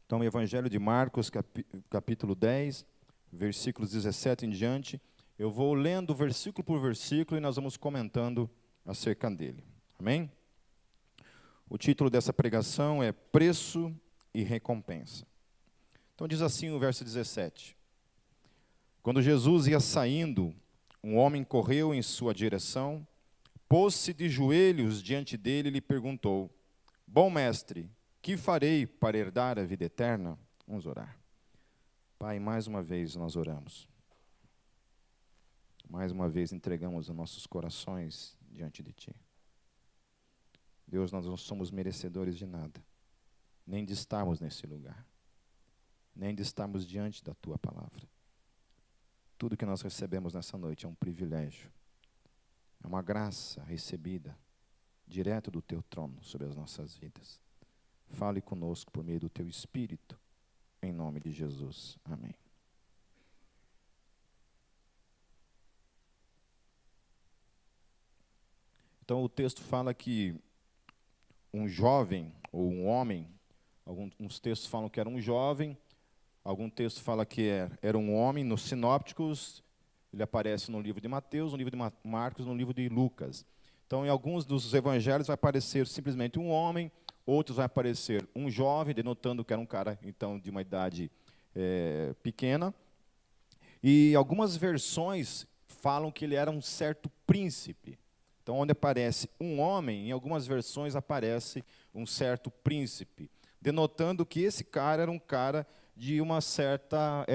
Então, o Evangelho de Marcos, capítulo 10, versículos 17 em diante. Eu vou lendo versículo por versículo e nós vamos comentando acerca dele. Amém? O título dessa pregação é Preço e Recompensa. Então diz assim o verso 17. Quando Jesus ia saindo, um homem correu em sua direção, pôs-se de joelhos diante dele e lhe perguntou: Bom mestre, que farei para herdar a vida eterna? Vamos orar. Pai, mais uma vez nós oramos. Mais uma vez entregamos os nossos corações diante de Ti. Deus, nós não somos merecedores de nada, nem de estarmos nesse lugar, nem de estarmos diante da Tua palavra. Tudo que nós recebemos nessa noite é um privilégio, é uma graça recebida direto do Teu trono sobre as nossas vidas. Fale conosco por meio do Teu Espírito, em nome de Jesus. Amém. Então o texto fala que um jovem ou um homem, alguns textos falam que era um jovem, algum texto fala que era um homem. Nos sinópticos, ele aparece no livro de Mateus, no livro de Marcos, no livro de Lucas. Então, em alguns dos evangelhos vai aparecer simplesmente um homem, outros vai aparecer um jovem, denotando que era um cara, então, de uma idade pequena. E algumas versões falam que ele era um certo príncipe. Então, onde aparece um homem, em algumas versões aparece um certo príncipe, denotando que esse cara era um cara de uma certa,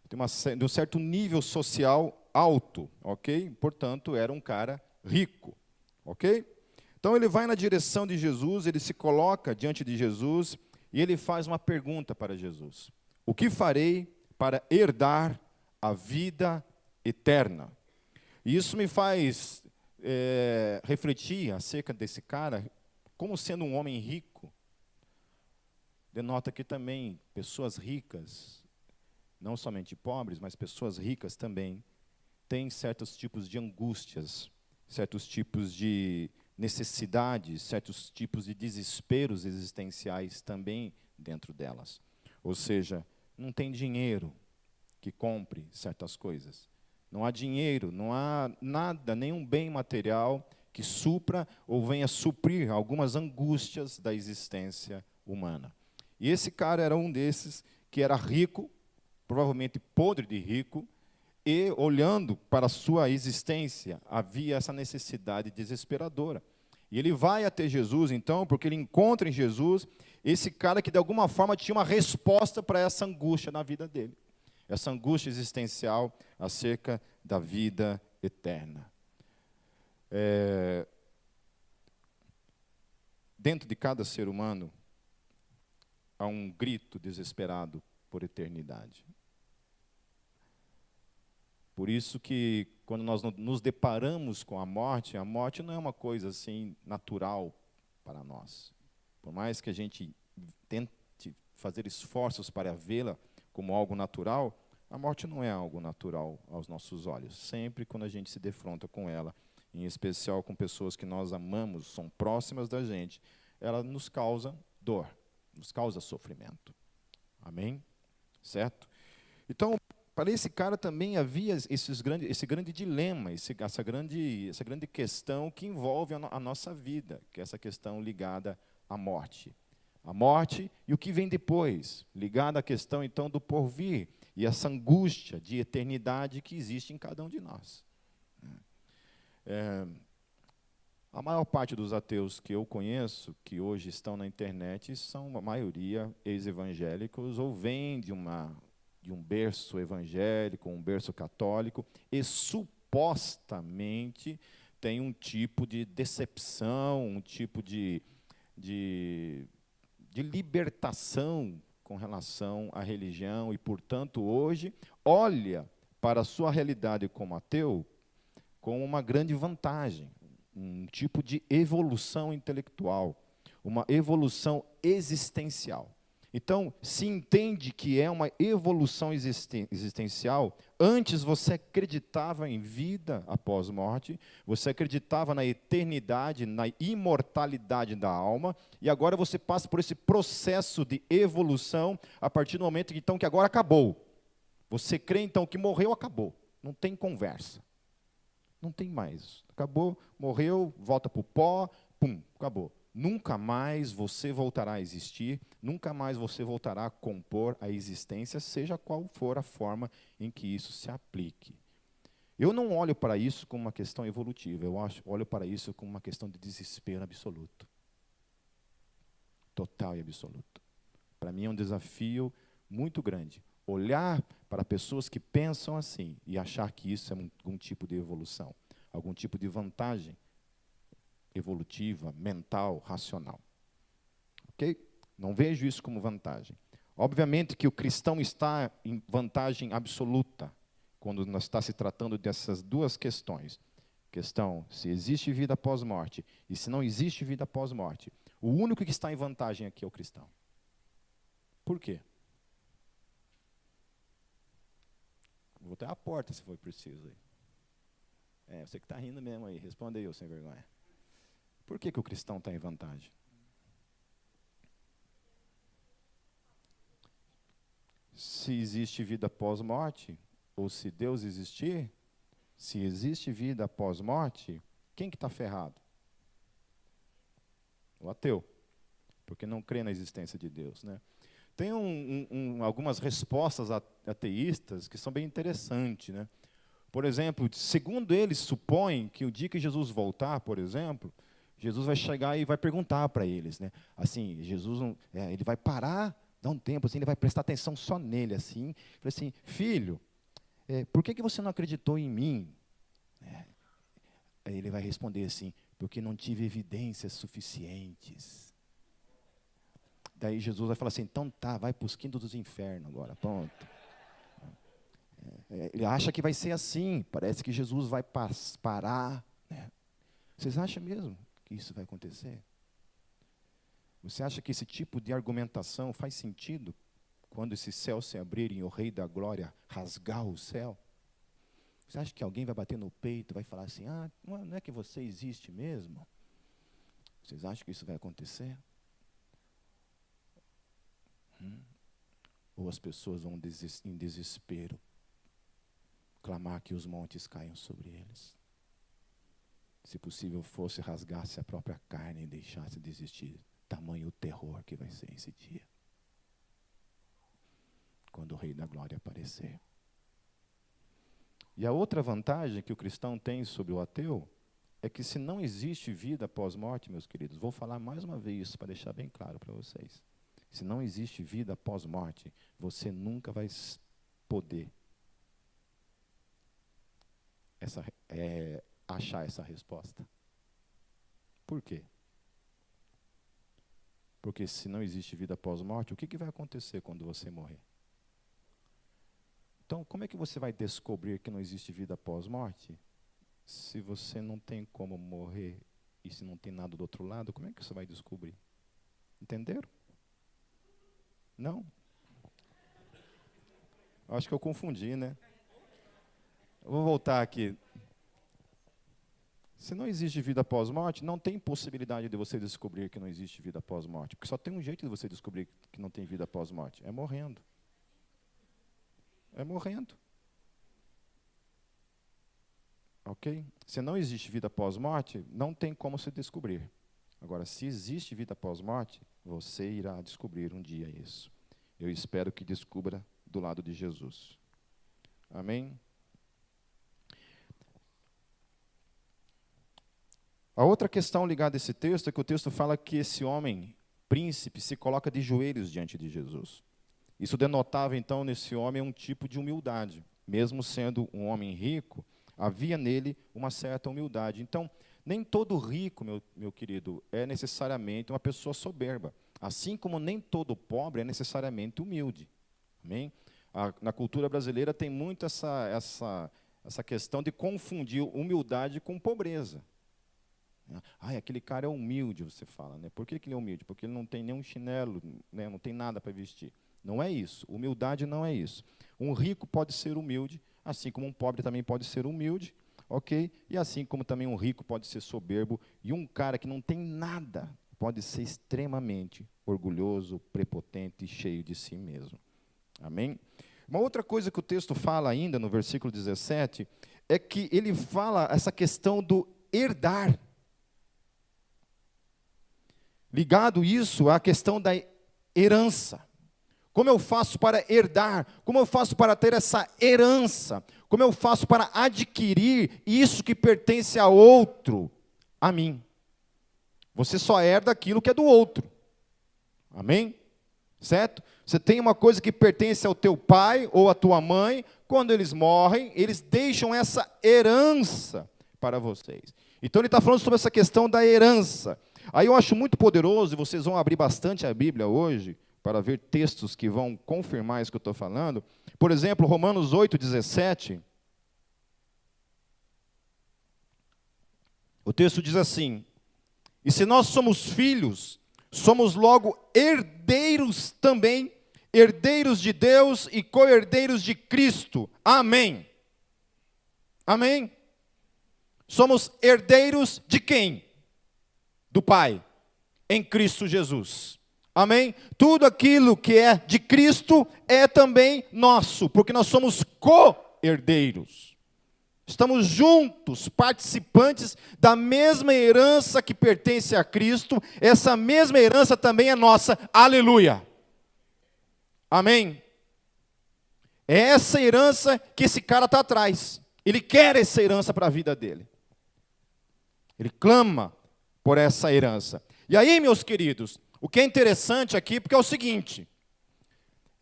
de um certo nível social alto, ok? Portanto, era um cara rico, ok? Então, ele vai na direção de Jesus, ele se coloca diante de Jesus e ele faz uma pergunta para Jesus: O que farei para herdar a vida eterna? E isso me faz refletir acerca desse cara, como sendo um homem rico. Denota que também pessoas ricas, não somente pobres, mas pessoas ricas também, têm certos tipos de angústias, certos tipos de necessidades, certos tipos de desesperos existenciais também dentro delas. Ou seja, não tem dinheiro que compre certas coisas. Não há dinheiro, não há nada, nenhum bem material que supra ou venha suprir algumas angústias da existência humana. E esse cara era um desses que era rico, provavelmente podre de rico, e olhando para a sua existência, havia essa necessidade desesperadora. E ele vai até Jesus, então, porque ele encontra em Jesus esse cara que, de alguma forma, tinha uma resposta para essa angústia na vida dele. Essa angústia existencial acerca da vida eterna. Dentro de cada ser humano, há um grito desesperado por eternidade. Por isso que, quando nós nos deparamos com a morte não é uma coisa assim natural para nós. Por mais que a gente tente fazer esforços para vê-la como algo natural, a morte não é algo natural aos nossos olhos. Sempre quando a gente se defronta com ela, em especial com pessoas que nós amamos, são próximas da gente, ela nos causa dor, nos causa sofrimento. Amém? Certo? Então, para esse cara também havia esse grande dilema, essa grande questão que envolve a nossa vida, que é essa questão ligada à morte. A morte e o que vem depois, ligada à questão, então, do porvir, e essa angústia de eternidade que existe em cada um de nós. A maior parte dos ateus que eu conheço, que hoje estão na internet, são a maioria ex-evangélicos, ou vêm de um berço evangélico, um berço católico, e supostamente tem um tipo de decepção, um tipo de libertação com relação à religião, e, portanto, hoje, olha para a sua realidade como ateu com uma grande vantagem, um tipo de evolução intelectual, uma evolução existencial. Então, se entende que é uma evolução existencial. Antes você acreditava em vida após morte, você acreditava na eternidade, na imortalidade da alma, e agora você passa por esse processo de evolução a partir do momento então, que agora acabou. Você crê então que morreu, acabou. Não tem conversa. Não tem mais. Acabou, morreu, volta para o pó, pum, acabou. Nunca mais você voltará a existir, nunca mais você voltará a compor a existência, seja qual for a forma em que isso se aplique. Eu não olho para isso como uma questão evolutiva, eu olho para isso como uma questão de desespero absoluto. Total e absoluto. Para mim é um desafio muito grande. Olhar para pessoas que pensam assim e achar que isso é algum tipo de evolução, algum tipo de vantagem evolutiva, mental, racional. Ok? Não vejo isso como vantagem. Obviamente que o cristão está em vantagem absoluta quando nós está se tratando dessas duas questões. Questão, se existe vida após morte e se não existe vida após morte. O único que está em vantagem aqui é o cristão. Por quê? Vou até a porta se for preciso. Você que está rindo mesmo aí. Responda aí, sem vergonha. Por que o cristão está em vantagem? Se existe vida após morte, ou se Deus existir, se existe vida após morte, quem que está ferrado? O ateu, porque não crê na existência de Deus, né? Tem algumas respostas ateístas que são bem interessantes, né? Por exemplo, segundo eles supõem que o dia que Jesus voltar, por exemplo, Jesus vai chegar e vai perguntar para eles, né? Assim, Jesus, ele vai parar, dar um tempo, assim, ele vai prestar atenção só nele, assim, fala assim, filho, por que você não acreditou em mim? Aí ele vai responder assim, porque não tive evidências suficientes. Daí Jesus vai falar assim, então tá, vai para os quintos dos infernos agora, pronto. Ele acha que vai ser assim, parece que Jesus vai parar. Né? Vocês acham mesmo que isso vai acontecer? Você acha que esse tipo de argumentação faz sentido quando esses céus se abrirem e o Rei da Glória rasgar o céu? Você acha que alguém vai bater no peito e vai falar assim, não é que você existe mesmo? Vocês acham que isso vai acontecer? Ou as pessoas vão em desespero clamar que os montes caiam sobre eles? Se possível fosse, rasgasse a própria carne e deixasse de existir. Tamanho o terror que vai ser esse dia. Quando o Rei da Glória aparecer. E a outra vantagem que o cristão tem sobre o ateu é que se não existe vida após morte, meus queridos, vou falar mais uma vez isso para deixar bem claro para vocês. Se não existe vida após morte, você nunca vai poder achar essa resposta. Por quê? Porque se não existe vida após morte, o que vai acontecer quando você morrer? Então, como é que você vai descobrir que não existe vida após morte? Se você não tem como morrer e se não tem nada do outro lado, como é que você vai descobrir? Entenderam? Não? Acho que eu confundi, né? Eu vou voltar aqui. Se não existe vida após morte, não tem possibilidade de você descobrir que não existe vida após morte. Porque só tem um jeito de você descobrir que não tem vida após morte. É morrendo. É morrendo. Ok? Se não existe vida após morte, não tem como se descobrir. Agora, se existe vida após morte, você irá descobrir um dia isso. Eu espero que descubra do lado de Jesus. Amém? A outra questão ligada a esse texto é que o texto fala que esse homem, príncipe, se coloca de joelhos diante de Jesus. Isso denotava, então, nesse homem um tipo de humildade. Mesmo sendo um homem rico, havia nele uma certa humildade. Então, nem todo rico, meu querido, é necessariamente uma pessoa soberba. Assim como nem todo pobre é necessariamente humilde. Amém? Na cultura brasileira tem muito essa questão de confundir humildade com pobreza. Ai, aquele cara é humilde, você fala, né? Por que ele é humilde? Porque ele não tem nenhum chinelo, né? Não tem nada para vestir. Não é isso. Humildade não é isso. Um rico pode ser humilde, assim como um pobre também pode ser humilde, ok? E assim como também um rico pode ser soberbo, e um cara que não tem nada pode ser extremamente orgulhoso, prepotente e cheio de si mesmo. Amém? Uma outra coisa que o texto fala ainda no versículo 17 é que ele fala essa questão do herdar. Ligado isso à questão da herança. Como eu faço para herdar? Como eu faço para ter essa herança? Como eu faço para adquirir isso que pertence a outro, a mim? Você só herda aquilo que é do outro. Amém? Certo? Você tem uma coisa que pertence ao teu pai ou à tua mãe, quando eles morrem, eles deixam essa herança para vocês. Então ele está falando sobre essa questão da herança. Aí eu acho muito poderoso, e vocês vão abrir bastante a Bíblia hoje, para ver textos que vão confirmar isso que eu estou falando. Por exemplo, Romanos 8,17. O texto diz assim: e se nós somos filhos, somos logo herdeiros também, herdeiros de Deus e co-herdeiros de Cristo. Amém. Amém. Somos herdeiros de quem? Do Pai, em Cristo Jesus. Amém? Tudo aquilo que é de Cristo é também nosso, porque nós somos co-herdeiros. Estamos juntos, participantes da mesma herança que pertence a Cristo. Essa mesma herança também é nossa. Aleluia. Amém? É essa herança que esse cara está atrás. Ele quer essa herança para a vida dele. Ele clama por essa herança. E aí, meus queridos, o que é interessante aqui, porque é o seguinte: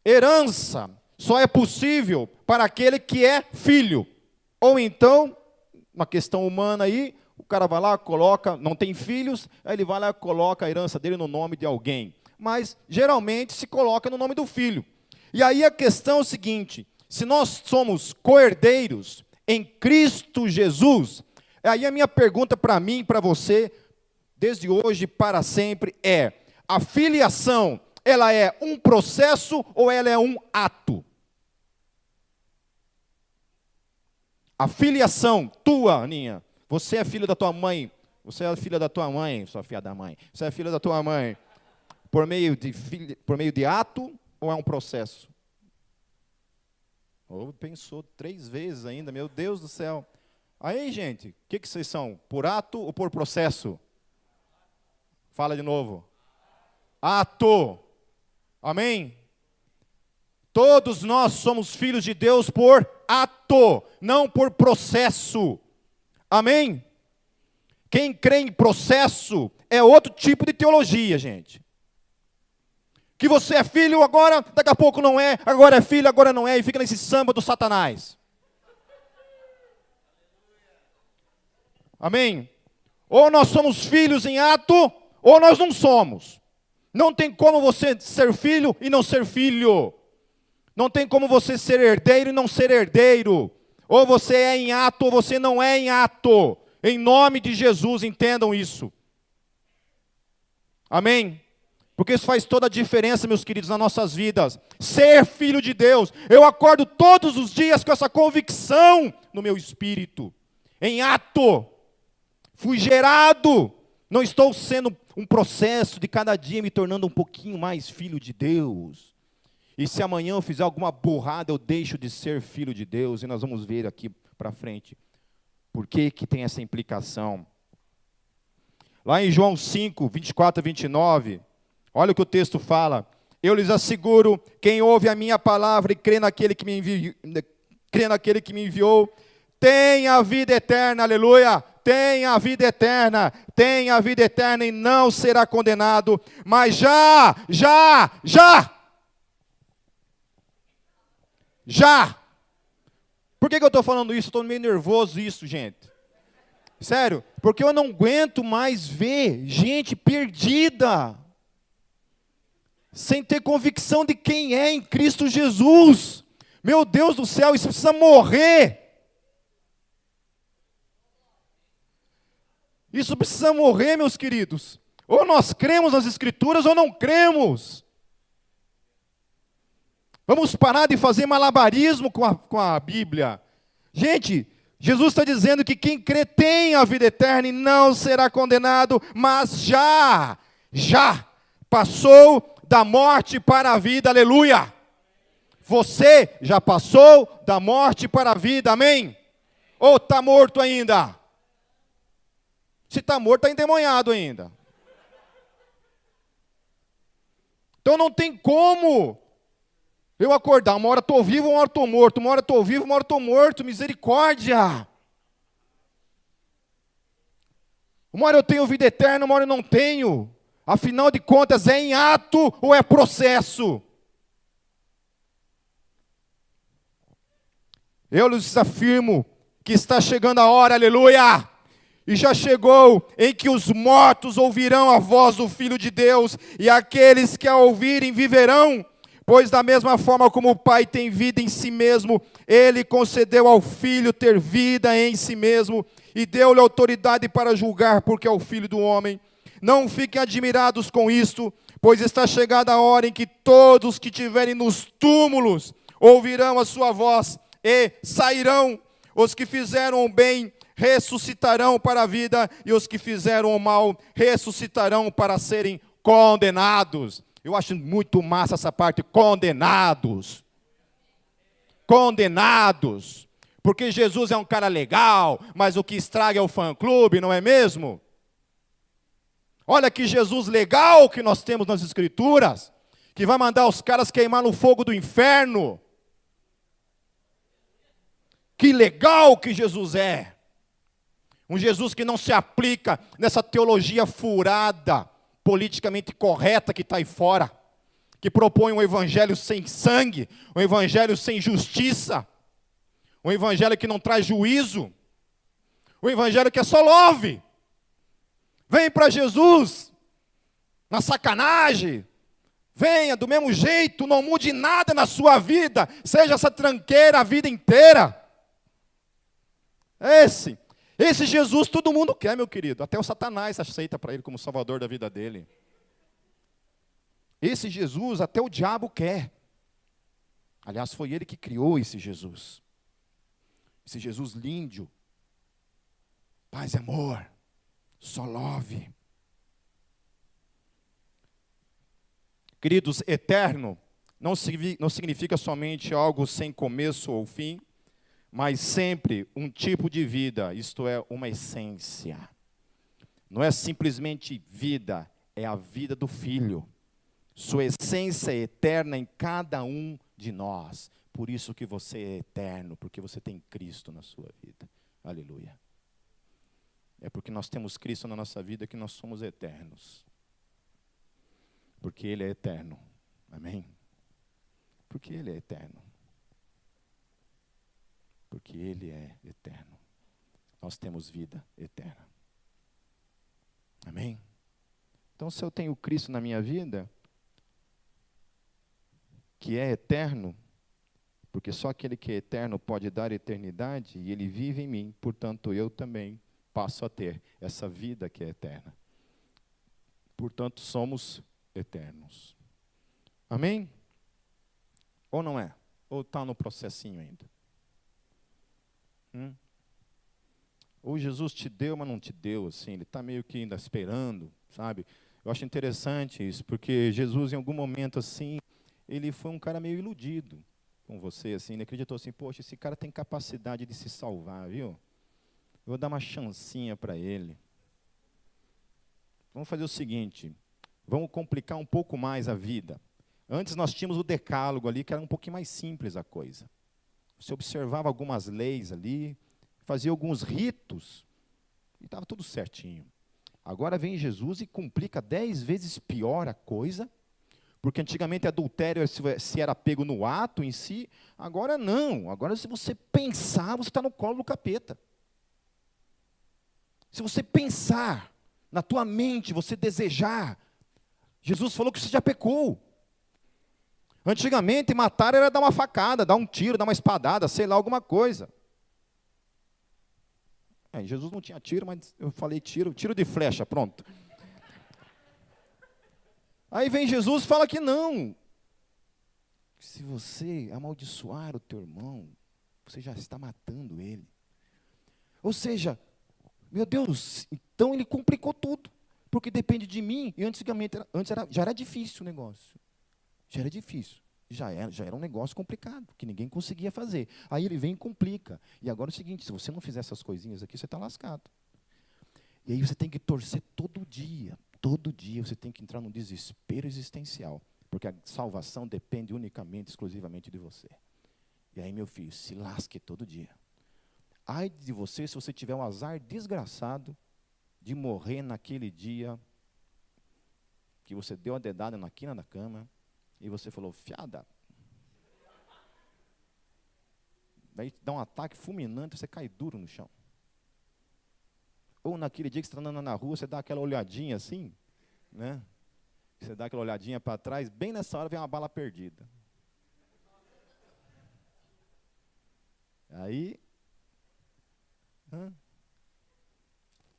herança só é possível para aquele que é filho. Ou então, uma questão humana aí, o cara vai lá, coloca, não tem filhos, aí ele vai lá e coloca a herança dele no nome de alguém. Mas, geralmente, se coloca no nome do filho. E aí a questão é o seguinte: se nós somos co-herdeiros em Cristo Jesus, aí a minha pergunta para mim e para você, desde hoje para sempre, é: a filiação, ela é um processo ou ela é um ato? A filiação tua, Aninha, você é filho da tua mãe, você é filha da tua mãe, sua filha da mãe, você é filha da tua mãe, por meio de ato ou é um processo? Oh, pensou 3 vezes ainda, meu Deus do céu. Aí, gente, o que vocês são? Por ato ou por processo? Fala de novo. Ato. Amém? Todos nós somos filhos de Deus por ato, não por processo. Amém? Quem crê em processo é outro tipo de teologia, gente. Que você é filho agora, daqui a pouco não é, agora é filho, agora não é, e fica nesse samba do Satanás. Amém? Ou nós somos filhos em ato, ou nós não somos. Não tem como você ser filho e não ser filho. Não tem como você ser herdeiro e não ser herdeiro. Ou você é em ato ou você não é em ato. Em nome de Jesus, entendam isso. Amém? Porque isso faz toda a diferença, meus queridos, nas nossas vidas. Ser filho de Deus. Eu acordo todos os dias com essa convicção no meu espírito. Em ato. Fui gerado. Não estou sendo um processo de cada dia me tornando um pouquinho mais filho de Deus. E se amanhã eu fizer alguma burrada, eu deixo de ser filho de Deus. E nós vamos ver aqui para frente por que tem essa implicação. Lá em João 5, 24 a 29, olha o que o texto fala. Eu lhes asseguro, quem ouve a minha palavra e crê naquele que me enviou, tem a vida eterna, aleluia. Tem a vida eterna e não será condenado, mas já. Por que eu estou falando isso? Estou meio nervoso isso, gente. Sério, porque eu não aguento mais ver gente perdida, sem ter convicção de quem é em Cristo Jesus. Meu Deus do céu, isso precisa morrer. Isso precisa morrer, meus queridos. Ou nós cremos nas Escrituras ou não cremos. Vamos parar de fazer malabarismo com a Bíblia. Gente, Jesus está dizendo que quem crê tem a vida eterna e não será condenado, mas já passou da morte para a vida, aleluia. Você já passou da morte para a vida, amém? Ou está morto ainda? Se está morto, está endemoniado ainda. Então não tem como eu acordar, uma hora estou vivo, uma hora estou morto, uma hora estou vivo, uma hora estou morto, misericórdia. Uma hora eu tenho vida eterna, uma hora eu não tenho. Afinal de contas, é em ato ou é processo? Eu lhes afirmo que está chegando a hora, aleluia, e já chegou, em que os mortos ouvirão a voz do Filho de Deus, e aqueles que a ouvirem viverão, pois da mesma forma como o Pai tem vida em si mesmo, Ele concedeu ao Filho ter vida em si mesmo, e deu-lhe autoridade para julgar, porque é o Filho do homem. Não fiquem admirados com isto, pois está chegada a hora em que todos que estiverem nos túmulos ouvirão a sua voz, e sairão. Os que fizeram o bem ressuscitarão para a vida, e os que fizeram o mal ressuscitarão para serem condenados. Eu acho muito massa essa parte, condenados. Condenados. Porque Jesus é um cara legal, mas o que estraga é o fã-clube, não é mesmo? Olha que Jesus legal que nós temos nas Escrituras, que vai mandar os caras queimar no fogo do inferno. Que legal que Jesus é. Um Jesus que não se aplica nessa teologia furada, politicamente correta que está aí fora, que propõe um evangelho sem sangue, um evangelho sem justiça, um evangelho que não traz juízo, um evangelho que é só love. Vem para Jesus, na sacanagem, venha do mesmo jeito, não mude nada na sua vida, seja essa tranqueira a vida inteira. Esse Jesus todo mundo quer, meu querido. Até o Satanás aceita para ele como salvador da vida dele. Esse Jesus até o diabo quer. Aliás, foi ele que criou esse Jesus. Esse Jesus lindo. Paz e amor. Só love. Queridos, eterno não significa somente algo sem começo ou fim, mas sempre um tipo de vida, isto é, uma essência. Não é simplesmente vida, é a vida do Filho. Sua essência é eterna em cada um de nós. Por isso que você é eterno, porque você tem Cristo na sua vida. Aleluia. É porque nós temos Cristo na nossa vida que nós somos eternos. Porque Ele é eterno. Amém? Porque Ele é eterno. Porque Ele é eterno. Nós temos vida eterna. Amém? Então, se eu tenho Cristo na minha vida, que é eterno, porque só aquele que é eterno pode dar eternidade, e Ele vive em mim, portanto, eu também passo a ter essa vida que é eterna. Portanto, somos eternos. Amém? Ou não é? Ou está no processinho ainda? Ou Jesus te deu, mas não te deu, assim, Ele está meio que ainda esperando, sabe? Eu acho interessante isso, porque Jesus, em algum momento, assim, Ele foi um cara meio iludido com você, assim, Ele acreditou assim, poxa, esse cara tem capacidade de se salvar, viu? Eu vou dar uma chancinha para ele. Vamos fazer o seguinte, vamos complicar um pouco mais a vida. Antes nós tínhamos o decálogo ali, que era um pouquinho mais simples a coisa. Você observava algumas leis ali, fazia alguns ritos, e estava tudo certinho. Agora vem Jesus e complica 10 vezes pior a coisa, porque antigamente adultério se era pego no ato em si, agora não. Agora se você pensar, você está no colo do capeta. Se você pensar, na tua mente, você desejar, Jesus falou que você já pecou. Antigamente, matar era dar uma facada, dar um tiro, dar uma espadada, sei lá, alguma coisa. Jesus não tinha tiro, mas eu falei tiro de flecha, pronto. Aí vem Jesus e fala que não. Se você amaldiçoar o teu irmão, você já está matando ele. Ou seja, meu Deus, então ele complicou tudo. Porque depende de mim. E antigamente, já era difícil o negócio. Já era difícil. Já era um negócio complicado, que ninguém conseguia fazer. Aí ele vem e complica. E agora é o seguinte, se você não fizer essas coisinhas aqui, você está lascado. E aí você tem que torcer todo dia você tem que entrar num desespero existencial. Porque a salvação depende unicamente, exclusivamente de você. E aí, meu filho, se lasque todo dia. Ai de você se você tiver um azar desgraçado de morrer naquele dia que você deu a dedada na quina da cama e você falou, fiada. Daí dá um ataque fulminante, você cai duro no chão. Ou naquele dia que você está andando na rua, você dá aquela olhadinha assim, né? Você dá aquela olhadinha para trás, bem nessa hora vem uma bala perdida. Aí,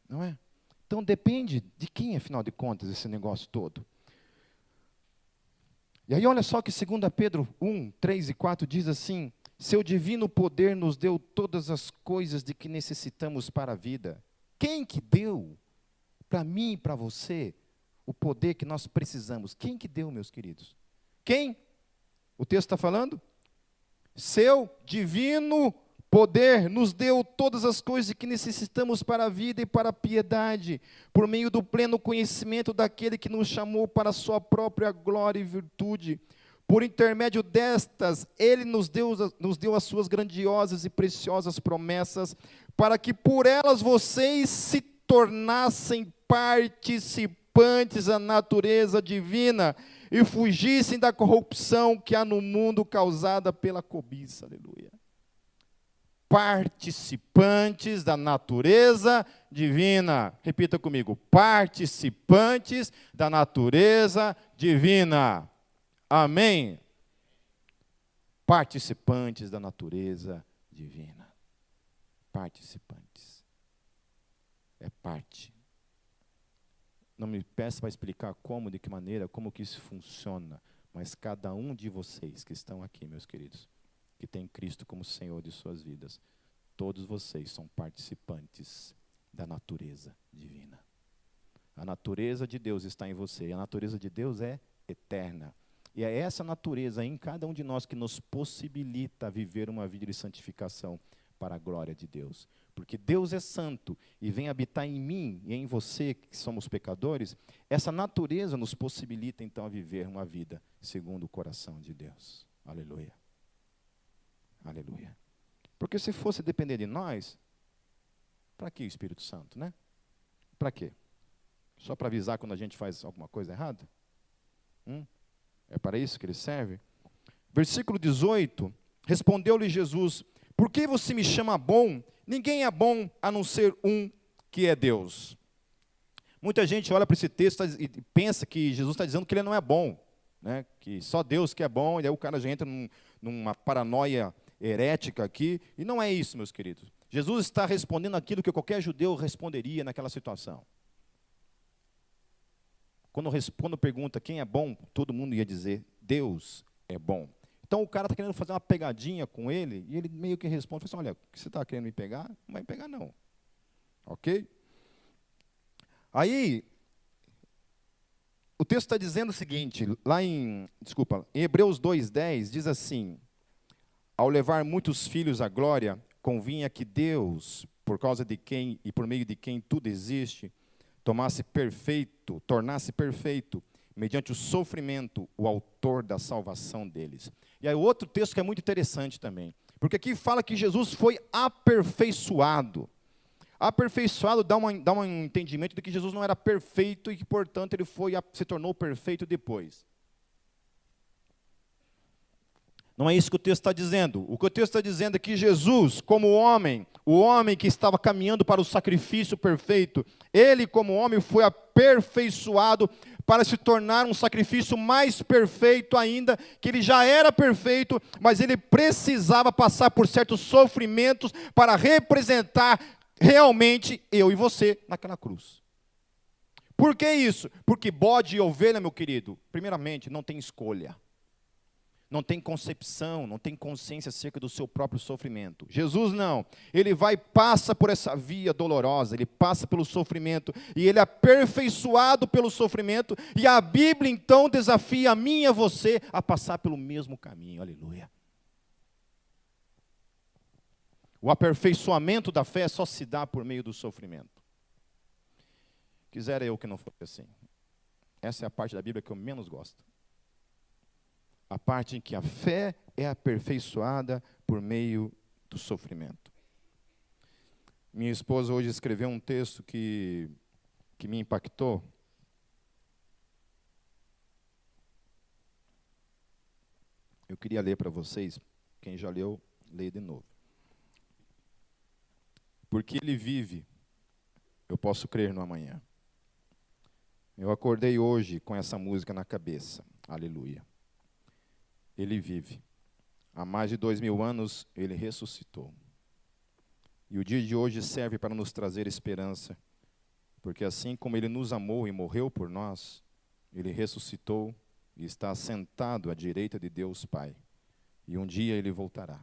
não é? Então depende de quem, afinal de contas, esse negócio todo. E aí olha só que 2 Pedro 1, 3 e 4 diz assim, seu divino poder nos deu todas as coisas de que necessitamos para a vida. Quem que deu para mim e para você o poder que nós precisamos? Quem que deu, meus queridos? Quem? O texto está falando? Seu divino poder nos deu todas as coisas que necessitamos para a vida e para a piedade, por meio do pleno conhecimento daquele que nos chamou para a sua própria glória e virtude. Por intermédio destas, ele nos deu as suas grandiosas e preciosas promessas, para que por elas vocês se tornassem participantes da natureza divina e fugissem da corrupção que há no mundo causada pela cobiça. Aleluia. Participantes da natureza divina. Repita comigo. Participantes da natureza divina. Amém? Participantes da natureza divina. Participantes. É parte. Não me peça para explicar como, de que maneira, como que isso funciona. Mas cada um de vocês que estão aqui, meus queridos, que tem Cristo como Senhor de suas vidas, todos vocês são participantes da natureza divina. A natureza de Deus está em você. A natureza de Deus é eterna. E é essa natureza em cada um de nós que nos possibilita viver uma vida de santificação para a glória de Deus. Porque Deus é santo e vem habitar em mim e em você, que somos pecadores, essa natureza nos possibilita então a viver uma vida segundo o coração de Deus. Aleluia. Aleluia. Porque se fosse depender de nós, para que o Espírito Santo, né? Para quê? Só para avisar quando a gente faz alguma coisa errada? É para isso que ele serve? Versículo 18, respondeu-lhe Jesus, por que você me chama bom? Ninguém é bom a não ser um que é Deus. Muita gente olha para esse texto e pensa que Jesus está dizendo que ele não é bom, né? Que só Deus que é bom, e aí o cara já entra numa paranoia herética aqui, e não é isso, meus queridos. Jesus está respondendo aquilo que qualquer judeu responderia naquela situação. Quando pergunta quem é bom, todo mundo ia dizer, Deus é bom. Então o cara está querendo fazer uma pegadinha com ele, e ele meio que responde, assim, olha, o que você está querendo me pegar? Não vai me pegar não. Ok? Aí, o texto está dizendo o seguinte, em Hebreus 2:10, diz assim, ao levar muitos filhos à glória, convinha que Deus, por causa de quem e por meio de quem tudo existe, tornasse perfeito, mediante o sofrimento, o autor da salvação deles. E aí outro texto que é muito interessante também, porque aqui fala que Jesus foi aperfeiçoado. Aperfeiçoado dá um entendimento de que Jesus não era perfeito e que, portanto, ele se tornou perfeito depois. Não é isso que o texto está dizendo. O que o texto está dizendo é que Jesus, como homem, o homem que estava caminhando para o sacrifício perfeito, ele, como homem, foi aperfeiçoado para se tornar um sacrifício mais perfeito ainda, que ele já era perfeito, mas ele precisava passar por certos sofrimentos para representar realmente eu e você naquela cruz. Por que isso? Porque bode e ovelha, meu querido, primeiramente, não tem escolha. Não tem concepção, não tem consciência acerca do seu próprio sofrimento. Jesus não. Ele passa por essa via dolorosa, ele passa pelo sofrimento, e ele é aperfeiçoado pelo sofrimento, e a Bíblia então desafia a mim e a você a passar pelo mesmo caminho. Aleluia. O aperfeiçoamento da fé só se dá por meio do sofrimento. Quisera eu que não fosse assim. Essa é a parte da Bíblia que eu menos gosto. A parte em que a fé é aperfeiçoada por meio do sofrimento. Minha esposa hoje escreveu um texto que me impactou. Eu queria ler para vocês. Quem já leu, lê de novo. Porque ele vive, eu posso crer no amanhã. Eu acordei hoje com essa música na cabeça. Aleluia. Ele vive. Há mais de 2000 anos, ele ressuscitou. E o dia de hoje serve para nos trazer esperança, porque assim como ele nos amou e morreu por nós, ele ressuscitou e está sentado à direita de Deus Pai. E um dia ele voltará.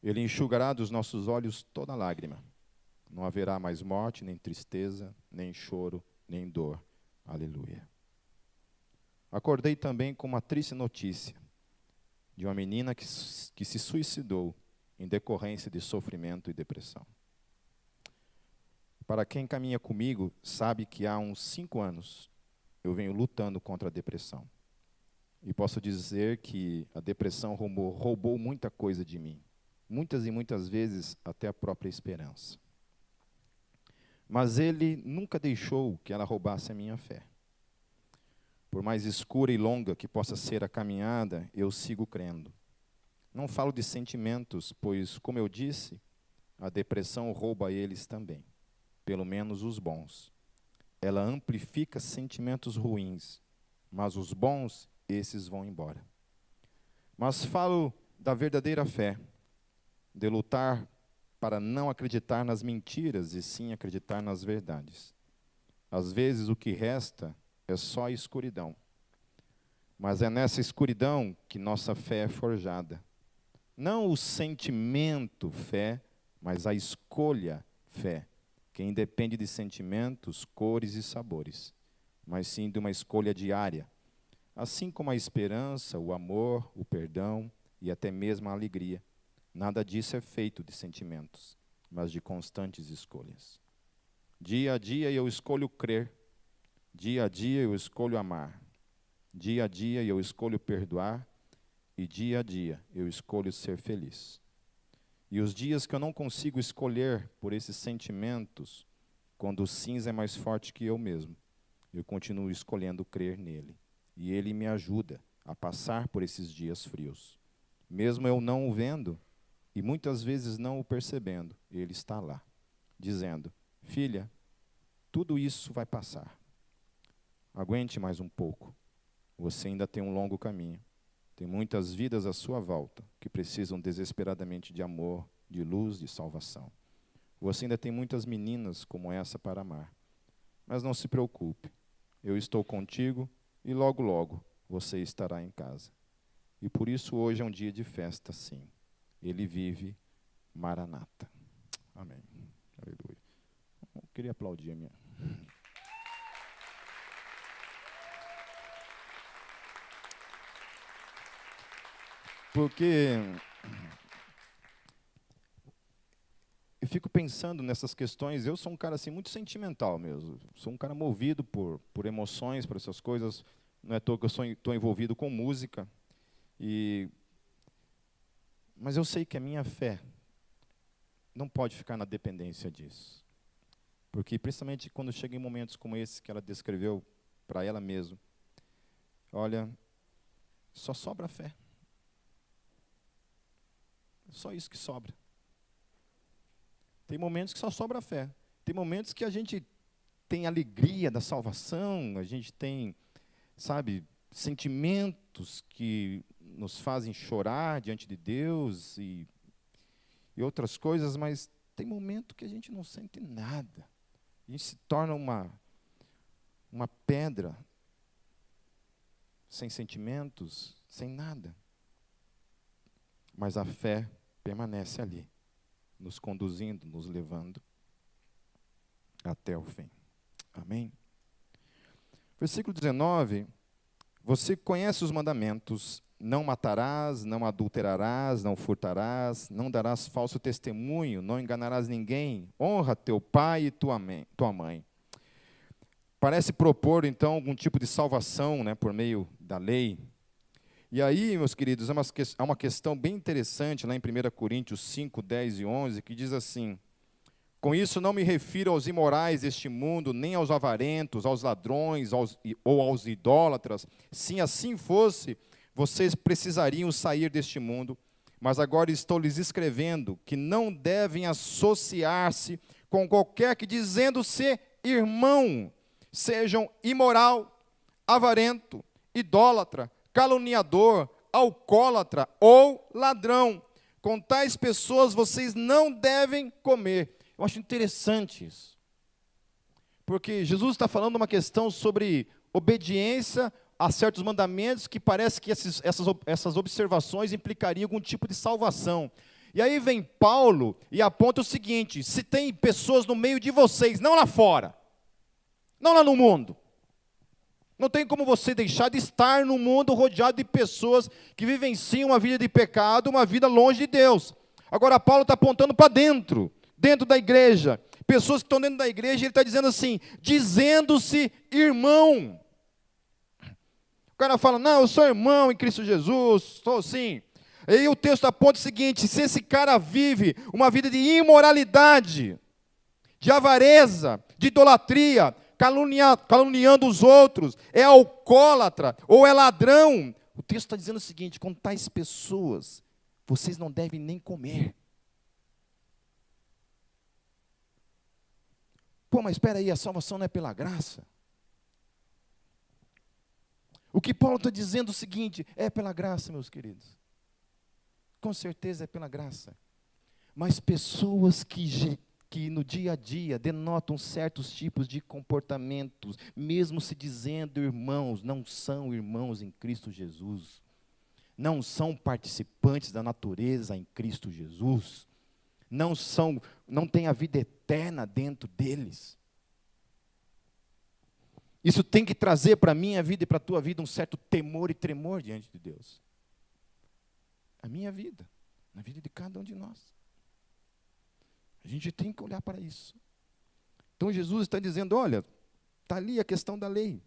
Ele enxugará dos nossos olhos toda lágrima. Não haverá mais morte, nem tristeza, nem choro, nem dor. Aleluia. Acordei também com uma triste notícia de uma menina que se suicidou em decorrência de sofrimento e depressão. Para quem caminha comigo, sabe que há uns 5 anos eu venho lutando contra a depressão. E posso dizer que a depressão roubou muita coisa de mim. Muitas e muitas vezes até a própria esperança. Mas ele nunca deixou que ela roubasse a minha fé. Por mais escura e longa que possa ser a caminhada, eu sigo crendo. Não falo de sentimentos, pois, como eu disse, a depressão rouba eles também, pelo menos os bons. Ela amplifica sentimentos ruins, mas os bons, esses vão embora. Mas falo da verdadeira fé, de lutar para não acreditar nas mentiras e sim acreditar nas verdades. Às vezes o que resta é só escuridão. Mas é nessa escuridão que nossa fé é forjada. Não o sentimento fé, mas a escolha fé, que independe de sentimentos, cores e sabores, mas sim de uma escolha diária. Assim como a esperança, o amor, o perdão e até mesmo a alegria. Nada disso é feito de sentimentos, mas de constantes escolhas. Dia a dia eu escolho crer. Dia a dia eu escolho amar. Dia a dia eu escolho perdoar. E dia a dia eu escolho ser feliz. E os dias que eu não consigo escolher por esses sentimentos, quando o cinza é mais forte que eu mesmo, eu continuo escolhendo crer nele. E ele me ajuda a passar por esses dias frios. Mesmo eu não o vendo, e muitas vezes não o percebendo, ele está lá, dizendo: filha, tudo isso vai passar. Aguente mais um pouco. Você ainda tem um longo caminho. Tem muitas vidas à sua volta que precisam desesperadamente de amor, de luz, de salvação. Você ainda tem muitas meninas como essa para amar. Mas não se preocupe. Eu estou contigo e logo, logo você estará em casa. E por isso hoje é um dia de festa, sim. Ele vive, Maranata. Amém. Aleluia. Eu queria aplaudir a minha. Porque eu fico pensando nessas questões. Eu sou um cara assim muito sentimental mesmo. Sou um cara movido por emoções, por essas coisas. Não é à toa que eu estou envolvido com música. Mas eu sei que a minha fé não pode ficar na dependência disso. Porque, principalmente quando chega em momentos como esse que ela descreveu para ela mesma, olha, só sobra fé. Só isso que sobra. Tem momentos que só sobra fé. Tem momentos que a gente tem alegria da salvação, a gente tem, sabe, sentimentos que nos fazem chorar diante de Deus e outras coisas, mas Tem momento que a gente não sente nada. A gente se torna uma pedra, sem sentimentos, sem nada. Mas a fé permanece ali, nos conduzindo, nos levando até o fim. Amém? Versículo 19. Você conhece os mandamentos: não matarás, não adulterarás, não furtarás, não darás falso testemunho, não enganarás ninguém, honra teu pai e tua mãe. Parece propor, então, algum tipo de salvação, né, por meio da lei. E aí, meus queridos, há uma questão bem interessante lá em 1 Coríntios 5, 10 e 11, que diz assim: com isso não me refiro aos imorais deste mundo, nem aos avarentos, aos ladrões ou aos idólatras. Se assim fosse, vocês precisariam sair deste mundo. Mas agora estou lhes escrevendo que não devem associar-se com qualquer que, dizendo ser irmão, sejam imoral, avarento, idólatra, caluniador, alcoólatra ou ladrão. Com tais pessoas vocês não devem comer. Eu acho interessante isso, porque Jesus está falando uma questão sobre obediência a certos mandamentos, que parece que essas observações implicariam algum tipo de salvação. E aí vem Paulo e aponta o seguinte: se tem pessoas no meio de vocês, não lá fora, não lá no mundo, não tem como você deixar de estar no mundo rodeado de pessoas que vivenciam uma vida de pecado, uma vida longe de Deus. Agora Paulo está apontando para dentro da igreja, pessoas que estão dentro da igreja. Ele está dizendo assim, dizendo-se irmão. O cara fala, não, eu sou irmão em Cristo Jesus, sou assim. Aí o texto aponta o seguinte: se esse cara vive uma vida de imoralidade, de avareza, de idolatria, caluniando os outros, é alcoólatra ou é ladrão, o texto está dizendo o seguinte: com tais pessoas, vocês não devem nem comer. Pô, mas espera aí, a salvação não é pela graça? O que Paulo está dizendo é o seguinte: é pela graça, meus queridos. Com certeza é pela graça. Mas pessoas que no dia a dia denotam certos tipos de comportamentos, mesmo se dizendo irmãos, não são irmãos em Cristo Jesus. Não são participantes da natureza em Cristo Jesus. Não têm a vida eterna dentro deles. Isso tem que trazer para a minha vida e para a tua vida um certo temor e tremor diante de Deus. A minha vida, na vida de cada um de nós. A gente tem que olhar para isso. Então Jesus está dizendo, olha, está ali a questão da lei.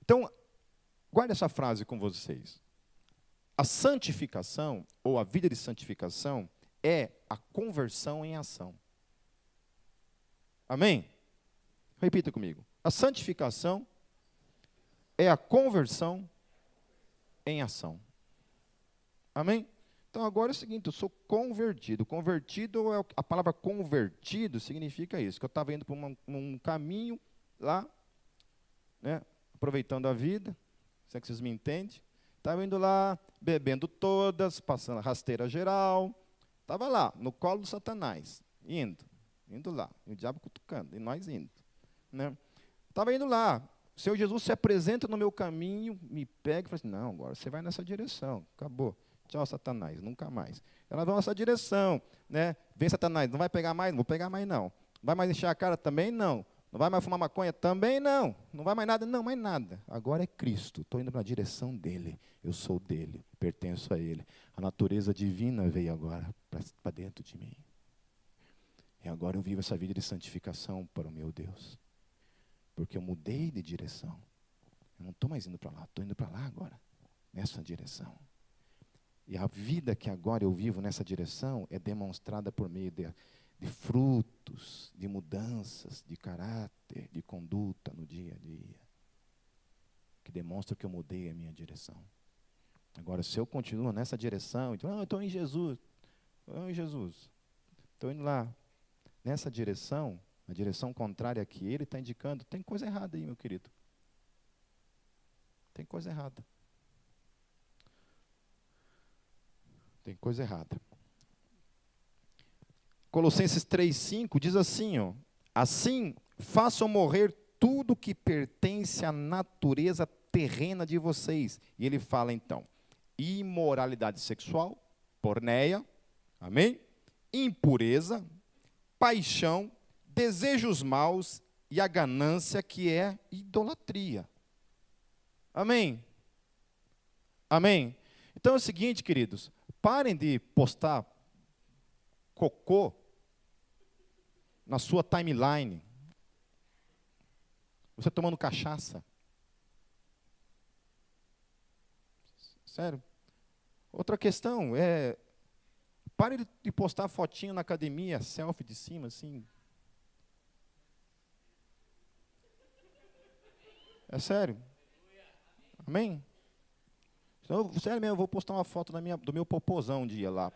Então, guarde essa frase com vocês. A santificação, ou a vida de santificação, é a conversão em ação. Amém? Repita comigo. A santificação é a conversão em ação. Amém? Então agora é o seguinte, eu sou convertido. Convertido, a palavra convertido significa isso, que eu estava indo para um caminho lá, né, aproveitando a vida, se é que vocês me entendem. Estava indo lá, bebendo todas, passando a rasteira geral. Estava lá, no colo do Satanás, indo lá, e o diabo cutucando, e nós indo. Né? Estava indo lá, o Senhor Jesus se apresenta no meu caminho, me pega e fala assim, não, agora você vai nessa direção, acabou. Tchau, Satanás, nunca mais. Ela vai nessa direção, né? Vem, Satanás, não vai pegar mais? Não vou pegar mais, não. Não vai mais encher a cara? Também não. Não vai mais fumar maconha? Também não. Não vai mais nada? Não, mais nada. Agora é Cristo, estou indo na direção dele. Eu sou dele, pertenço a ele. A natureza divina veio agora para dentro de mim. E agora eu vivo essa vida de santificação para o meu Deus. Porque eu mudei de direção. Eu não estou mais indo para lá, estou indo para lá agora, nessa direção. E a vida que agora eu vivo nessa direção é demonstrada por meio de frutos, de mudanças, de caráter, de conduta no dia a dia, que demonstra que eu mudei a minha direção. Agora, se eu continuo nessa direção, então, eu estou em Jesus, estou indo lá, nessa direção, a direção contrária que ele está indicando, tem coisa errada aí, meu querido. Tem coisa errada. Tem coisa errada. Colossenses 3,5 diz assim, ó, assim, façam morrer tudo que pertence à natureza terrena de vocês. E ele fala então, imoralidade sexual, porneia, amém? Impureza, paixão, desejos maus e a ganância, que é idolatria. Amém? Amém? Então é o seguinte, queridos, parem de postar cocô na sua timeline. Você tomando cachaça. Sério. Outra questão é, pare de postar fotinho na academia, selfie de cima, assim. É sério. Amém? Então, sério mesmo, eu vou postar uma foto do meu popozão um dia lá.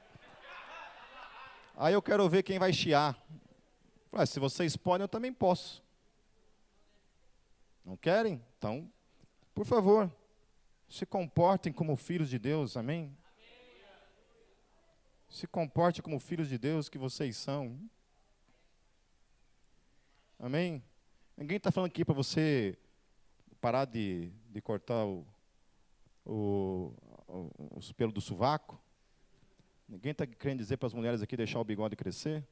Aí eu quero ver quem vai chiar. Falei, se vocês podem, eu também posso. Não querem? Então, por favor, se comportem como filhos de Deus, amém? Se comportem como filhos de Deus que vocês são. Amém? Ninguém está falando aqui para você parar de cortar os pelos do sovaco. Ninguém está querendo dizer para as mulheres aqui deixar o bigode crescer.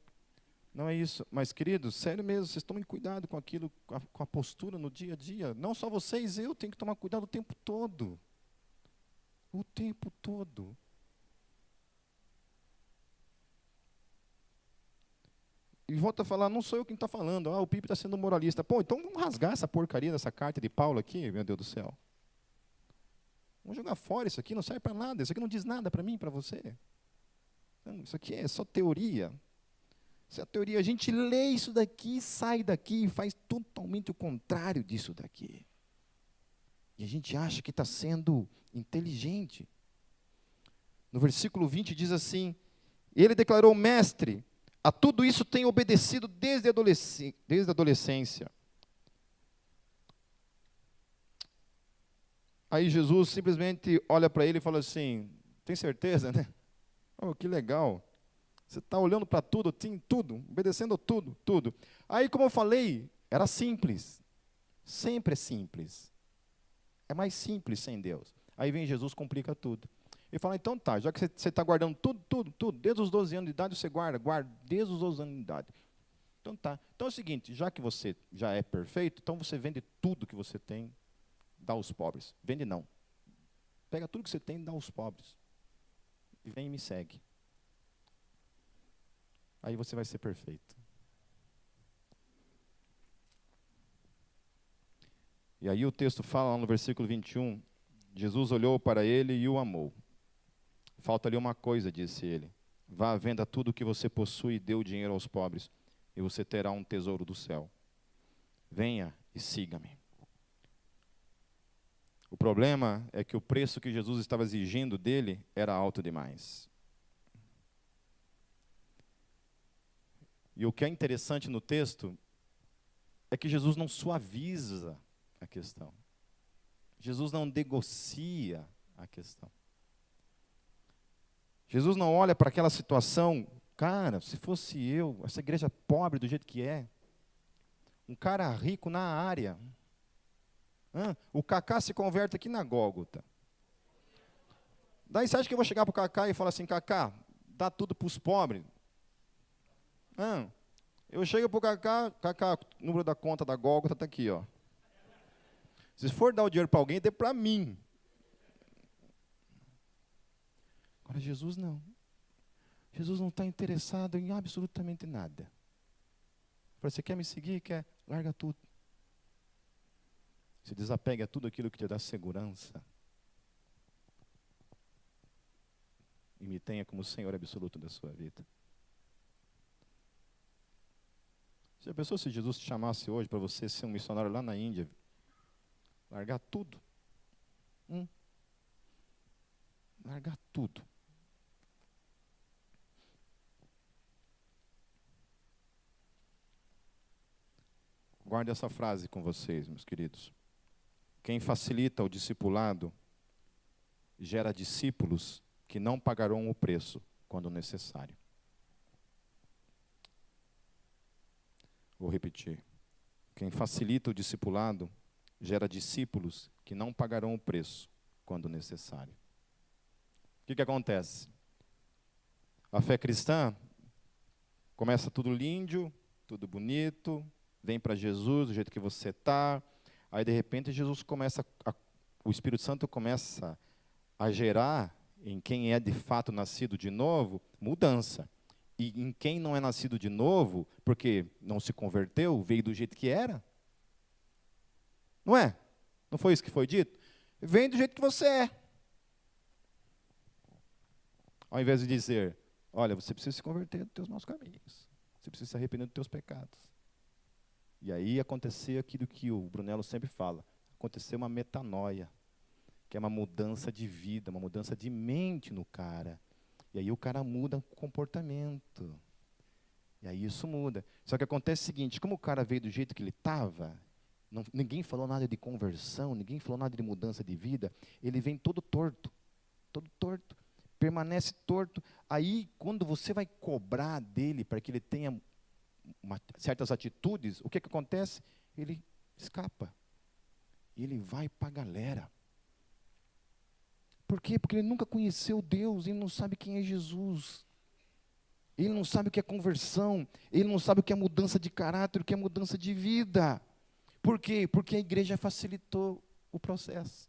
Não é isso. Mas, queridos, sério mesmo, vocês tomem cuidado com aquilo, com a postura no dia a dia. Não só vocês, eu tenho que tomar cuidado o tempo todo. O tempo todo. E volta a falar, não sou eu quem está falando. O Pipe está sendo moralista. Pô, então vamos rasgar essa porcaria dessa carta de Paulo aqui, meu Deus do céu. Vamos jogar fora isso aqui, não serve para nada. Isso aqui não diz nada para mim, para você. Isso aqui é só teoria. Isso é teoria. A gente lê isso daqui, sai daqui e faz totalmente o contrário disso daqui. E a gente acha que está sendo inteligente. No versículo 20 diz assim, ele declarou, mestre, a tudo isso tenho obedecido desde a adolescência. Aí Jesus simplesmente olha para ele e fala assim, tem certeza, né? Oh, que legal. Você está olhando para tudo, tem tudo, obedecendo tudo, tudo. Aí, como eu falei, era simples. Sempre é simples. É mais simples sem Deus. Aí vem Jesus, complica tudo. Ele fala, então tá, já que você está guardando tudo, desde os 12 anos de idade você guarda desde os 12 anos de idade. Então tá. Então é o seguinte, já que você já é perfeito, então você vende tudo que você tem, dá aos pobres. Vende não. Pega tudo que você tem e dá aos pobres. E vem e me segue. Aí você vai ser perfeito. E aí o texto fala lá no versículo 21, Jesus olhou para ele e o amou. Falta ali uma coisa, disse ele. Vá, venda tudo o que você possui e dê o dinheiro aos pobres, e você terá um tesouro do céu. Venha e siga-me. O problema é que o preço que Jesus estava exigindo dele era alto demais. E o que é interessante no texto é que Jesus não suaviza a questão. Jesus não negocia a questão. Jesus não olha para aquela situação, cara, se fosse eu, essa igreja pobre do jeito que é, um cara rico na área, o Cacá se converte aqui na Gólgota. Daí você acha que eu vou chegar para o Cacá e falar assim, Cacá, dá tudo para os pobres? Eu chego para o Cacá, o número da conta da Gólgota está aqui, ó. Se for dar o dinheiro para alguém, dê para mim. Agora, Jesus não. Jesus não está interessado em absolutamente nada. Você quer me seguir? Quer? Larga tudo. Se desapegue a tudo aquilo que te dá segurança. E me tenha como Senhor absoluto da sua vida. Já pensou se Jesus te chamasse hoje para você ser um missionário lá na Índia? Largar tudo. Largar tudo. Guarde essa frase com vocês, meus queridos. Quem facilita o discipulado gera discípulos que não pagarão o preço quando necessário. Vou repetir. Quem facilita o discipulado gera discípulos que não pagarão o preço quando necessário. O que acontece? A fé cristã começa tudo lindo, tudo bonito, vem para Jesus do jeito que você está, aí de repente o Espírito Santo começa a gerar em quem é de fato nascido de novo, mudança. E em quem não é nascido de novo, porque não se converteu, veio do jeito que era. Não é? Não foi isso que foi dito? Vem do jeito que você é. Ao invés de dizer, olha, você precisa se converter dos teus maus caminhos. Você precisa se arrepender dos teus pecados. E aí aconteceu aquilo que o Brunello sempre fala. Aconteceu uma metanoia, que é uma mudança de vida, uma mudança de mente no cara. E aí o cara muda o comportamento. E aí isso muda. Só que acontece o seguinte, como o cara veio do jeito que ele estava, ninguém falou nada de conversão, ninguém falou nada de mudança de vida, ele vem todo torto, permanece torto. Aí, quando você vai cobrar dele para que ele tenha certas atitudes, o que acontece? Ele escapa. Ele vai para a galera. Por quê? Porque ele nunca conheceu Deus, ele não sabe quem é Jesus. Ele não sabe o que é conversão, ele não sabe o que é mudança de caráter, o que é mudança de vida. Por quê? Porque a igreja facilitou o processo.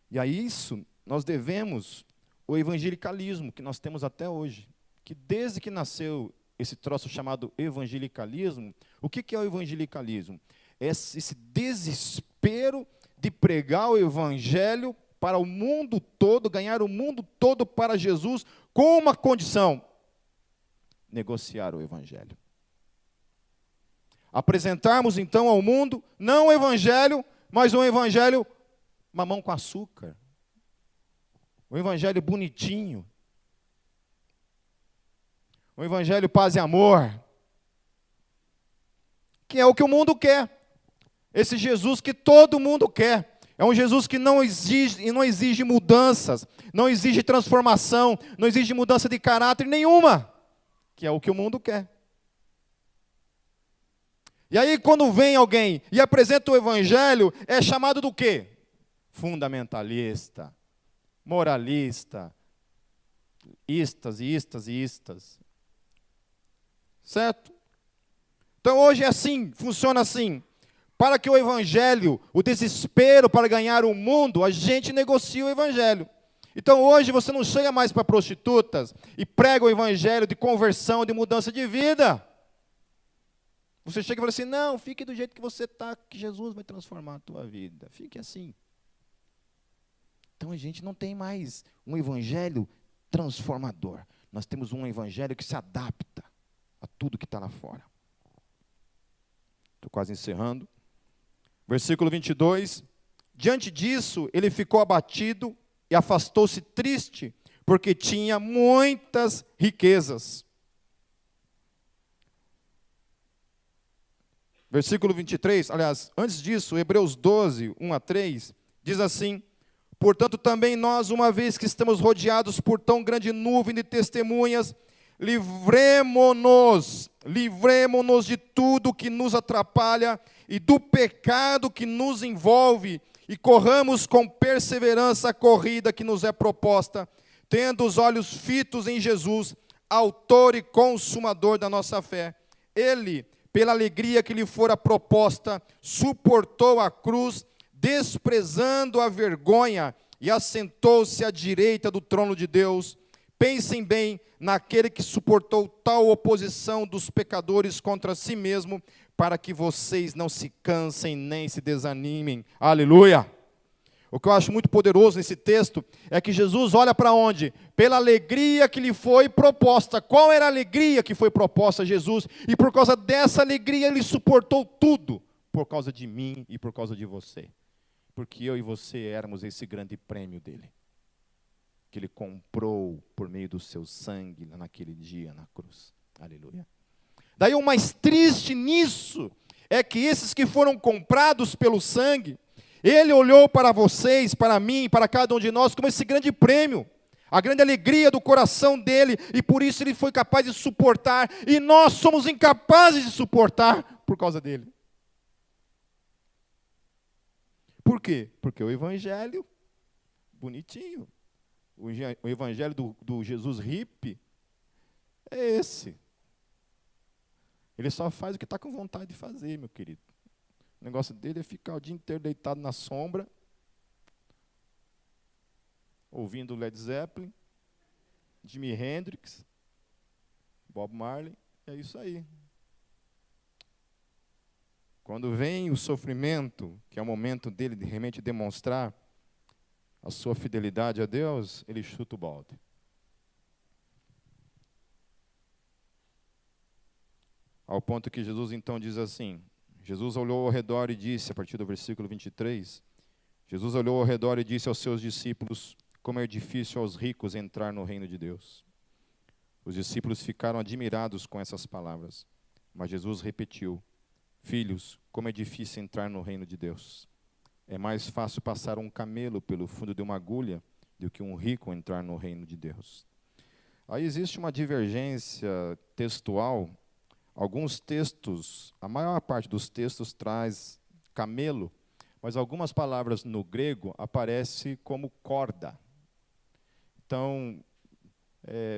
E a isso nós devemos o evangelicalismo que nós temos até hoje. Que desde que nasceu esse troço chamado evangelicalismo, o que é o evangelicalismo? É esse desespero de pregar o evangelho para o mundo todo, ganhar o mundo todo para Jesus, com uma condição: negociar o evangelho. Apresentarmos então ao mundo, não o evangelho, mas um evangelho mamão com açúcar. Um evangelho bonitinho. Um evangelho paz e amor. Que é o que o mundo quer. Esse Jesus que todo mundo quer. É um Jesus que não exige mudanças, não exige transformação, não exige mudança de caráter nenhuma. Que é o que o mundo quer. E aí quando vem alguém e apresenta o evangelho, é chamado do quê? Fundamentalista, moralista, istas. Certo? Então hoje é assim, funciona assim. Para que o evangelho, o desespero para ganhar o mundo, a gente negocia o evangelho. Então hoje você não chega mais para prostitutas e prega o evangelho de conversão, de mudança de vida. Você chega e fala assim, não, fique do jeito que você está, que Jesus vai transformar a tua vida. Fique assim. Então a gente não tem mais um evangelho transformador. Nós temos um evangelho que se adapta a tudo que está lá fora. Estou quase encerrando. Versículo 22. Diante disso, ele ficou abatido e afastou-se triste, porque tinha muitas riquezas. Versículo 23, aliás, antes disso, Hebreus 12, 1-3, diz assim: portanto, também nós, uma vez que estamos rodeados por tão grande nuvem de testemunhas, livremo-nos de tudo que nos atrapalha e do pecado que nos envolve, e corramos com perseverança a corrida que nos é proposta, tendo os olhos fitos em Jesus, autor e consumador da nossa fé. Ele, pela alegria que lhe fora proposta, suportou a cruz, desprezando a vergonha, e assentou-se à direita do trono de Deus. Pensem bem naquele que suportou tal oposição dos pecadores contra si mesmo, para que vocês não se cansem nem se desanimem. Aleluia! O que eu acho muito poderoso nesse texto é que Jesus olha para onde? Pela alegria que lhe foi proposta. Qual era a alegria que foi proposta a Jesus? E por causa dessa alegria ele suportou tudo, por causa de mim e por causa de você. Porque eu e você éramos esse grande prêmio dele, que ele comprou por meio do seu sangue naquele dia na cruz. Aleluia. Daí o mais triste nisso é que esses que foram comprados pelo sangue, Ele olhou para vocês, para mim, para cada um de nós, como esse grande prêmio, a grande alegria do coração dele, e por isso ele foi capaz de suportar, e nós somos incapazes de suportar por causa dele. Por quê? Porque o evangelho, bonitinho, o evangelho do Jesus hippie, é esse. Ele só faz o que está com vontade de fazer, meu querido. O negócio dele é ficar o dia inteiro deitado na sombra, ouvindo Led Zeppelin, Jimi Hendrix, Bob Marley, é isso aí. Quando vem o sofrimento, que é o momento dele de realmente demonstrar a sua fidelidade a Deus, ele chuta o balde. Ao ponto que Jesus então diz assim, Jesus olhou ao redor e disse, a partir do versículo 23, Jesus olhou ao redor e disse aos seus discípulos, como é difícil aos ricos entrar no reino de Deus. Os discípulos ficaram admirados com essas palavras, mas Jesus repetiu, filhos, como é difícil entrar no reino de Deus. É mais fácil passar um camelo pelo fundo de uma agulha do que um rico entrar no reino de Deus. Aí existe uma divergência textual. Alguns textos, a maior parte dos textos traz camelo, mas algumas palavras no grego aparecem como corda. Então,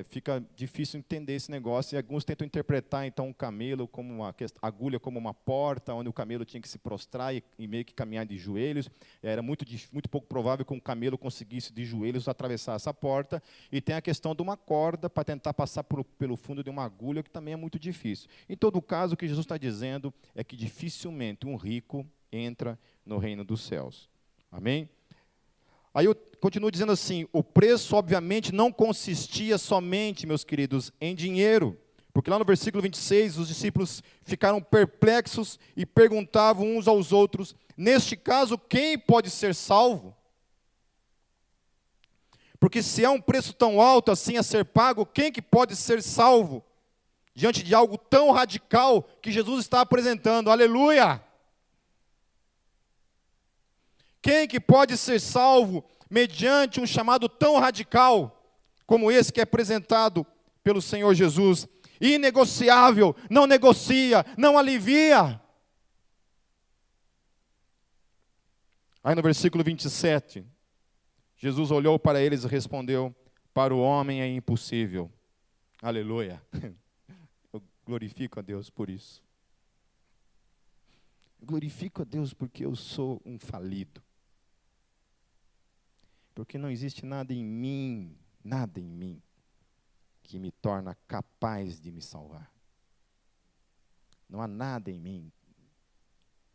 fica difícil entender esse negócio, e alguns tentam interpretar, então, o camelo como uma agulha como uma porta, onde o camelo tinha que se prostrar e meio que caminhar de joelhos. Era muito pouco provável que um camelo conseguisse de joelhos atravessar essa porta. E tem a questão de uma corda para tentar passar pelo fundo de uma agulha, que também é muito difícil. Em todo caso, o que Jesus está dizendo é que dificilmente um rico entra no reino dos céus. Amém? Aí eu continuo dizendo assim, o preço obviamente não consistia somente, meus queridos, em dinheiro, porque lá no versículo 26, os discípulos ficaram perplexos e perguntavam uns aos outros, neste caso, quem pode ser salvo? Porque se é um preço tão alto assim a ser pago, quem que pode ser salvo? Diante de algo tão radical que Jesus está apresentando, aleluia! Quem que pode ser salvo mediante um chamado tão radical como esse que é apresentado pelo Senhor Jesus? Inegociável, não negocia, não alivia. Aí no versículo 27, Jesus olhou para eles e respondeu, para o homem é impossível. Aleluia. Eu glorifico a Deus por isso. Eu glorifico a Deus porque eu sou um falido. Porque não existe nada em mim, que me torna capaz de me salvar. Não há nada em mim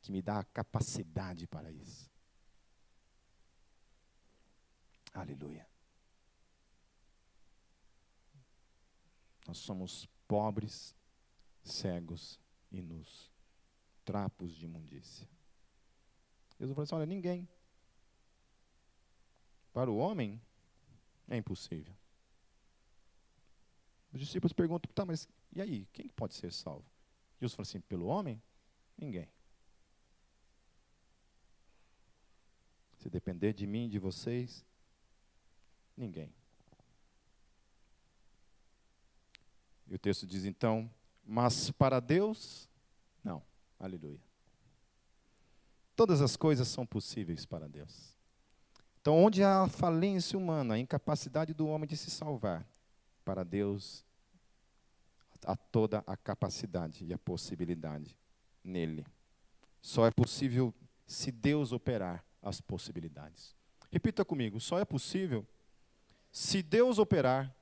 que me dá a capacidade para isso. Aleluia. Nós somos pobres, cegos e nus, trapos de imundícia. Jesus falou assim, olha, ninguém. Para o homem, é impossível. Os discípulos perguntam, tá, mas e aí, quem pode ser salvo? Jesus falou assim, pelo homem, ninguém. Se depender de mim, de vocês, ninguém. E o texto diz então, mas para Deus, não. Aleluia. Todas as coisas são possíveis para Deus. Então, onde há a falência humana, a incapacidade do homem de se salvar, para Deus há toda a capacidade e a possibilidade nele. Só é possível se Deus operar as possibilidades. Repita comigo, só é possível se Deus operar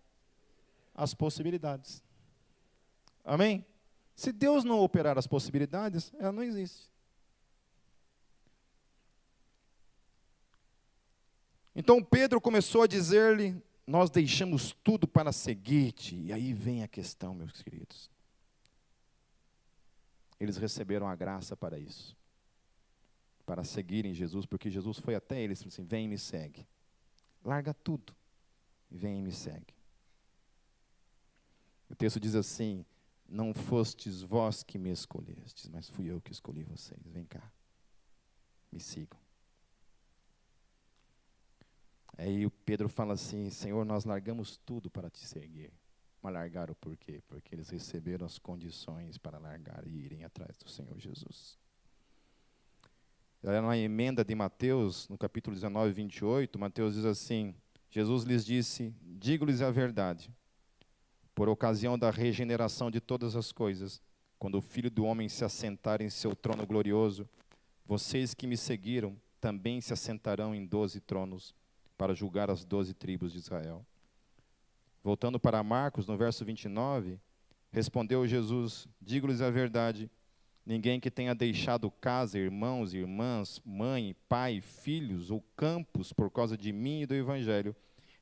as possibilidades. Amém? Se Deus não operar as possibilidades, ela não existe. Então Pedro começou a dizer-lhe, nós deixamos tudo para seguir-te. E aí vem a questão, meus queridos. Eles receberam a graça para isso. Para seguirem Jesus, porque Jesus foi até eles e falou assim, vem e me segue. Larga tudo, vem e me segue. O texto diz assim, não fostes vós que me escolhestes, mas fui eu que escolhi vocês. Vem cá, me sigam. Aí o Pedro fala assim: Senhor, nós largamos tudo para te seguir. Mas largaram por quê? Porque eles receberam as condições para largar e irem atrás do Senhor Jesus. Na emenda de Mateus, no capítulo 19, 28, Mateus diz assim: Jesus lhes disse: digo-lhes a verdade, por ocasião da regeneração de todas as coisas, quando o Filho do Homem se assentar em seu trono glorioso, vocês que me seguiram também se assentarão em 12 tronos, para julgar as 12 tribos de Israel. Voltando para Marcos, no verso 29, respondeu Jesus: digo-lhes a verdade, ninguém que tenha deixado casa, irmãos, irmãs, mãe, pai, filhos ou campos por causa de mim e do Evangelho,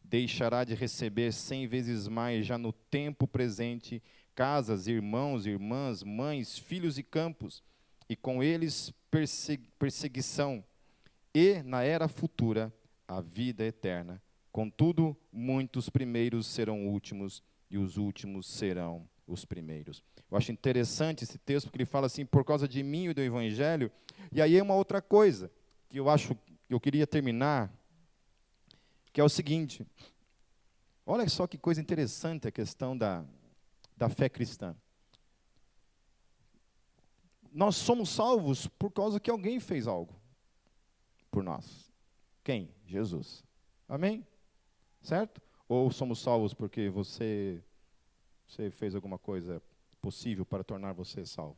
deixará de receber 100 vezes mais já no tempo presente, casas, irmãos, irmãs, mães, filhos e campos, e com eles perseguição, e na era futura a vida eterna. Contudo, muitos primeiros serão últimos, e os últimos serão os primeiros. Eu acho interessante esse texto, porque ele fala assim, por causa de mim e do Evangelho. E aí é uma outra coisa, que eu queria terminar, que é o seguinte: olha só que coisa interessante a questão da fé cristã. Nós somos salvos por causa que alguém fez algo por nós. Quem? Jesus. Amém? Certo? Ou somos salvos porque você fez alguma coisa possível para tornar você salvo?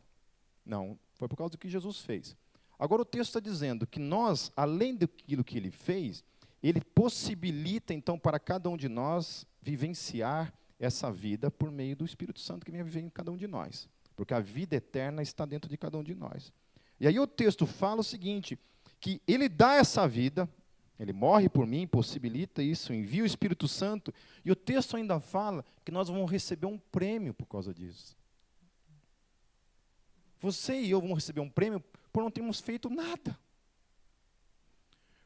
Não, foi por causa do que Jesus fez. Agora o texto está dizendo que nós, além daquilo que ele fez, ele possibilita então para cada um de nós vivenciar essa vida por meio do Espírito Santo que vem viver em cada um de nós. Porque a vida eterna está dentro de cada um de nós. E aí o texto fala o seguinte, que ele dá essa vida, ele morre por mim, possibilita isso, envia o Espírito Santo, e o texto ainda fala que nós vamos receber um prêmio por causa disso. Você e eu vamos receber um prêmio por não termos feito nada.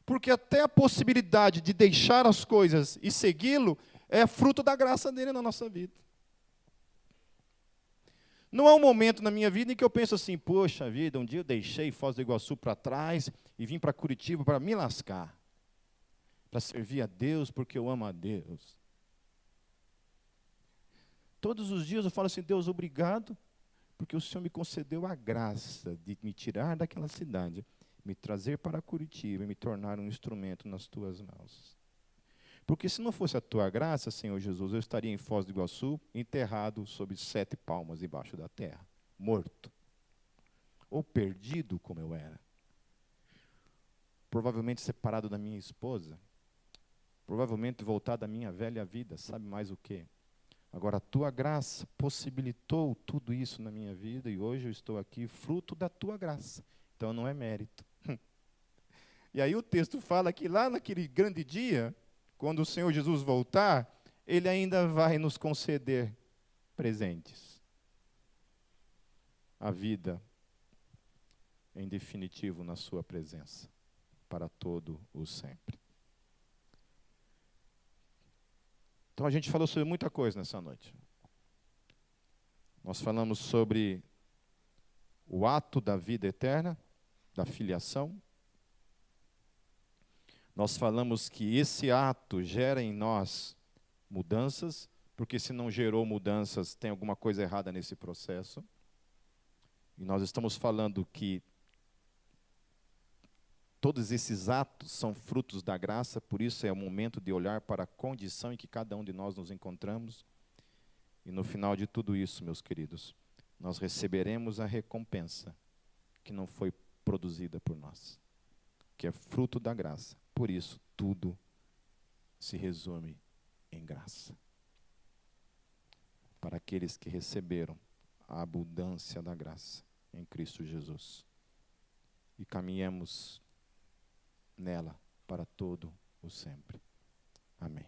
Porque até a possibilidade de deixar as coisas e segui-lo é fruto da graça dele na nossa vida. Não há um momento na minha vida em que eu penso assim, poxa vida, um dia eu deixei Foz do Iguaçu para trás e vim para Curitiba para me lascar, para servir a Deus porque eu amo a Deus. Todos os dias eu falo assim, Deus, obrigado, porque o Senhor me concedeu a graça de me tirar daquela cidade, me trazer para Curitiba e me tornar um instrumento nas tuas mãos. Porque se não fosse a tua graça, Senhor Jesus, eu estaria em Foz do Iguaçu, enterrado sob 7 palmos debaixo da terra, morto. Ou perdido como eu era. Provavelmente separado da minha esposa. Provavelmente voltado à minha velha vida, sabe mais o quê? Agora, a tua graça possibilitou tudo isso na minha vida e hoje eu estou aqui fruto da tua graça. Então não é mérito. E aí o texto fala que lá naquele grande dia, quando o Senhor Jesus voltar, Ele ainda vai nos conceder presentes. A vida, em definitivo, na sua presença, para todo o sempre. Então a gente falou sobre muita coisa nessa noite. Nós falamos sobre o ato da vida eterna, da filiação. Nós falamos que esse ato gera em nós mudanças, porque se não gerou mudanças, tem alguma coisa errada nesse processo. E nós estamos falando que todos esses atos são frutos da graça, por isso é o momento de olhar para a condição em que cada um de nós nos encontramos. E no final de tudo isso, meus queridos, nós receberemos a recompensa que não foi produzida por nós, que é fruto da graça. Por isso, tudo se resume em graça. Para aqueles que receberam a abundância da graça em Cristo Jesus. E caminhemos nela para todo o sempre. Amém.